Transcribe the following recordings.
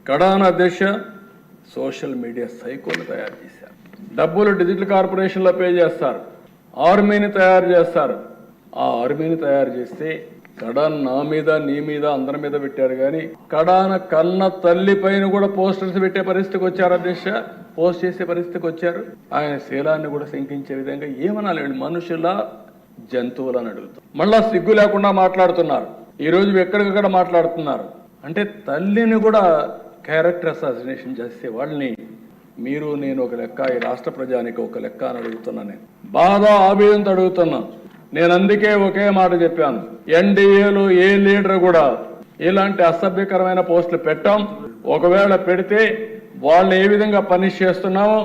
కడాన అధ్యక్ష social media సైకోలు తయారు చేశారు. డబ్బులు డిజిటల్ కార్పొరేషన్లో పే చేస్తారు, ఆర్మీని తయారు చేస్తారు. ఆ ఆర్మీని తయారు చేస్తే కడాన్ నా మీద నీ మీద అందరి మీద పెట్టారు, కానీ కడాన కన్న తల్లి పైన కూడా పోస్టర్స్ పెట్టే పరిస్థితికి వచ్చారు అధ్యక్ష. పోస్ట్ చేసే పరిస్థితికి వచ్చారు. ఆయన శీలాన్ని కూడా శంకించే విధంగా ఏమనాలి, మనుషుల జంతువులని అడుగుతారు. మళ్ళా సిగ్గు లేకుండా మాట్లాడుతున్నారు. ఈ రోజు ఎక్కడికక్కడ మాట్లాడుతున్నారు. అంటే తల్లిని కూడా క్యారెక్టర్ అసాసినేషన్ చేసే వాళ్ళని మీరు నేను ఒక లెక్క, ఈ రాష్ట్ర ప్రజానికి ఒక లెక్క అని అడుగుతున్నా. నేను బాధ ఆవేదనతో అడుగుతున్నా. నేను అందుకే ఒకే మాట చెప్పాను, ఎన్డీఏలో ఏ లీడర్ కూడా ఇలాంటి అసభ్యకరమైన పోస్టులు పెట్టాం. ఒకవేళ పెడితే వాళ్ళని ఏ విధంగా పనిష్ చేస్తున్నామో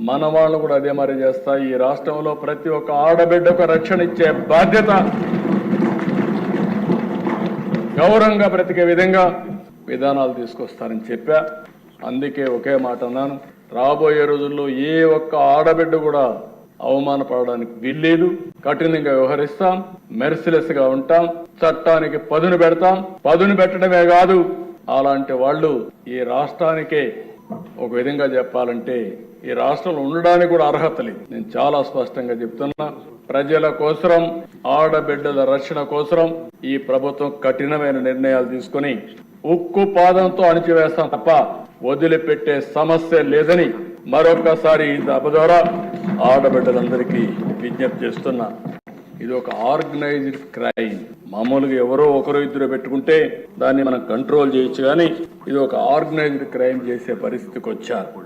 మన వాళ్ళు కూడా అదే మరి చేస్తా. ఈ రాష్ట్రంలో ప్రతి ఒక్క ఆడబిడ్డకు రక్షణ ఇచ్చే బాధ్యత, గౌరవంగా బ్రతికే విధంగా విధానాలు తీసుకొస్తారని చెప్పా. అందుకే ఒకే మాట అన్నాను, రాబోయే రోజుల్లో ఏ ఒక్క ఆడబిడ్డ కూడా అవమానపడడానికి వీల్లేదు. కఠినంగా వ్యవహరిస్తాం, మెర్సిలెస్ గా ఉంటాం, చట్టానికి పదును పెడతాం. పదును పెట్టడమే కాదు, అలాంటి వాళ్ళు ఈ రాష్ట్రానికే ఒక విధంగా చెప్పాలంటే ఈ రాష్ట్రంలో ఉండడానికి కూడా అర్హత లేదు. నేను చాలా స్పష్టంగా చెప్తున్నా, ప్రజల కోసరం, ఆడబిడ్డల రక్షణ కోసరం ఈ ప్రభుత్వం కఠినమైన నిర్ణయాలు తీసుకుని ఉక్కు పాదంతో అణిచివేస్తాం తప్ప వదిలిపెట్టే సమస్య లేదని మరొకసారి ఈ సభ ద్వారా ఆడబిడ్డలందరికీ విజ్ఞప్తి చేస్తున్నా. ఇది ఒక ఆర్గనైజ్డ్ క్రైమ్. మామూలుగా ఎవరో ఒకరు ఇద్దరు పెట్టుకుంటే దాన్ని మనం కంట్రోల్ చేయొచ్చు, కానీ ఇది ఒక ఆర్గనైజ్డ్ క్రైమ్ చేసే పరిస్థితికి వచ్చారు.